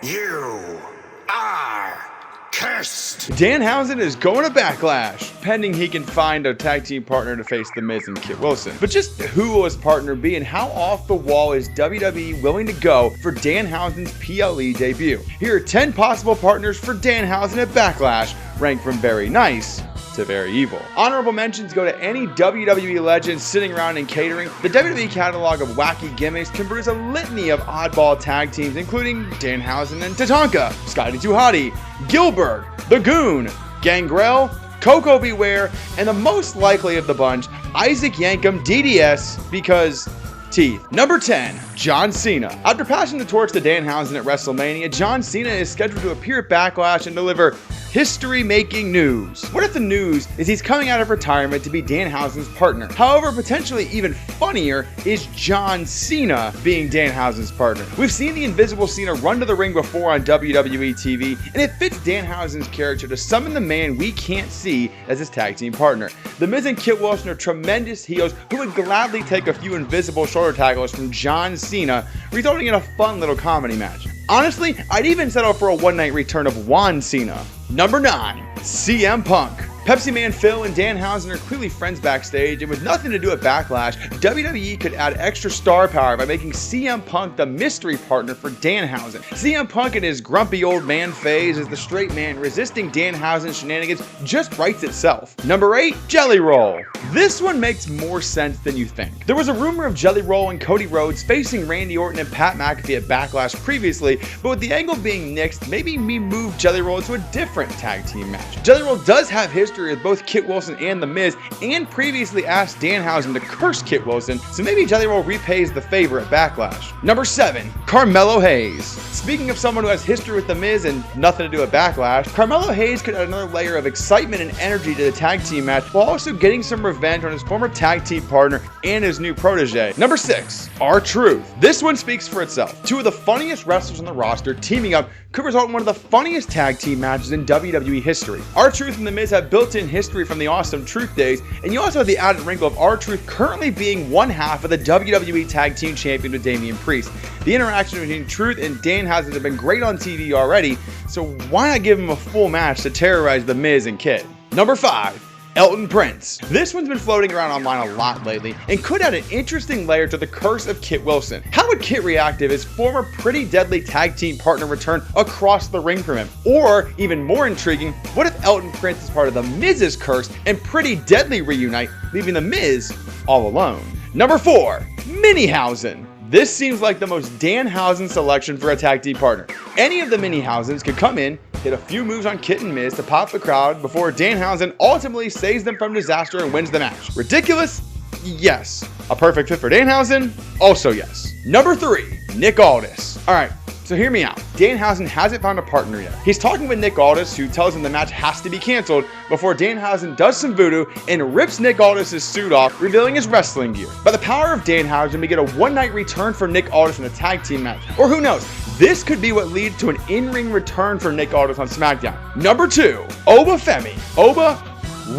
You are cursed. Danhausen is going to Backlash, pending he can find a tag team partner to face the Miz and Kit Wilson. But just who will his partner be, and how off the wall is WWE willing to go for Danhausen's PLE debut? Here are 10 possible partners for Danhausen at Backlash, ranked from very nice to very evil. Honorable mentions go to any WWE legends sitting around and catering. The WWE catalog of wacky gimmicks can produce a litany of oddball tag teams, including Danhausen and Tatanka, Scotty 2 Hotty, Gilbert, The Goon, Gangrel, Coco Beware, and the most likely of the bunch, Isaac Yankem DDS, because teeth. Number 10, John Cena. After passing the torch to Danhausen at WrestleMania, John Cena is scheduled to appear at Backlash and deliver history-making news. What if the news is he's coming out of retirement to be Danhausen's partner? However, potentially even funnier is John Cena being Danhausen's partner. We've seen the Invisible Cena run to the ring before on WWE TV, and it fits Danhausen's character to summon the man we can't see as his tag team partner. The Miz and Kit Wilson are tremendous heels who would gladly take a few invisible shoulder tackles from John Cena, resulting in a fun little comedy match. Honestly, I'd even settle for a one-night return of Juan Cena. Number 9, CM Punk. Pepsi Man Phil and Danhausen are clearly friends backstage, and with nothing to do at Backlash, WWE could add extra star power by making CM Punk the mystery partner for Danhausen. CM Punk in his grumpy old man phase as the straight man resisting Danhausen's shenanigans just writes itself. Number 8, Jelly Roll. This one makes more sense than you think. There was a rumor of Jelly Roll and Cody Rhodes facing Randy Orton and Pat McAfee at Backlash previously, but with the angle being nixed, maybe we move Jelly Roll to a different tag team match. Jelly Roll does have history with both Kit Wilson and The Miz, and previously asked Danhausen to curse Kit Wilson, so maybe Jelly Roll repays the favor at Backlash. Number 7, Carmelo Hayes. Speaking of someone who has history with The Miz and nothing to do at Backlash, Carmelo Hayes could add another layer of excitement and energy to the tag team match while also getting some revenge on his former tag team partner and his new protege. Number 6, R-Truth. This one speaks for itself. Two of the funniest wrestlers on the roster teaming up could result in one of the funniest tag team matches in WWE history. R-Truth and The Miz have built-in history from the Awesome Truth days, and you also have the added wrinkle of R-Truth currently being one half of the WWE Tag Team Champion with Damian Priest. The interaction between Truth and Danhausen have been great on TV already, so why not give him a full match to terrorize The Miz and Kit? Number 5, Elton Prince. This one's been floating around online a lot lately and could add an interesting layer to the curse of Kit Wilson. How would Kit react if his former Pretty Deadly tag team partner returned across the ring from him? Or, even more intriguing, what if Elton Prince is part of the Miz's curse and Pretty Deadly reunite, leaving the Miz all alone? Number 4, Minihausen. This seems like the most Danhausen selection for a tag team partner. Any of the Minihausens could come in, hit a few moves on Kit and Miz to pop the crowd before Danhausen ultimately saves them from disaster and wins the match. Ridiculous? Yes. A perfect fit for Danhausen? Also yes. Number 3, Nick Aldis. Alright, so hear me out. Danhausen hasn't found a partner yet. He's talking with Nick Aldis, who tells him the match has to be canceled before Danhausen does some voodoo and rips Nick Aldis' suit off, revealing his wrestling gear. By the power of Danhausen, we get a one-night return for Nick Aldis in a tag team match. Or who knows, this could be what leads to an in-ring return for Nick Aldis on SmackDown. Number 2, Oba Femi. Oba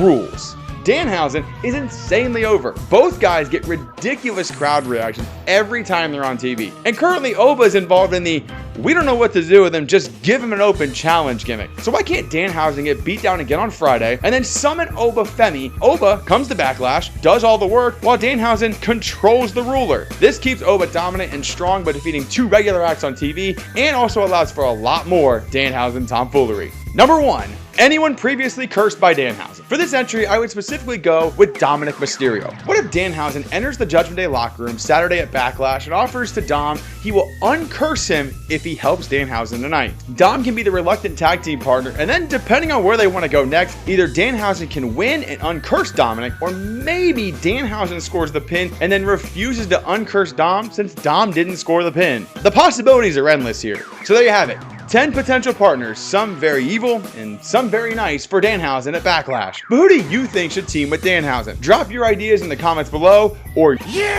rules. Danhausen is insanely over. Both guys get ridiculous crowd reactions every time they're on TV. And currently Oba is involved in the "we don't know what to do with him, just give him an open challenge" gimmick. So why can't Danhausen get beat down again on Friday and then summon Oba Femi? Oba comes to Backlash, does all the work, while Danhausen controls the ruler. This keeps Oba dominant and strong by defeating 2 regular acts on TV, and also allows for a lot more Danhausen tomfoolery. Number 1, anyone previously cursed by Danhausen. For this entry, I would specifically go with Dominik Mysterio. What if Danhausen enters the Judgment Day locker room Saturday at Backlash and offers to Dom he will uncurse him if he helps Danhausen tonight? Dom can be the reluctant tag team partner, and then depending on where they want to go next, either Danhausen can win and uncurse Dominik, or maybe Danhausen scores the pin and then refuses to uncurse Dom since Dom didn't score the pin. The possibilities are endless here. So there you have it. 10 potential partners, some very evil and some very nice for Danhausen at Backlash. But who do you think should team with Danhausen? Drop your ideas in the comments below, or You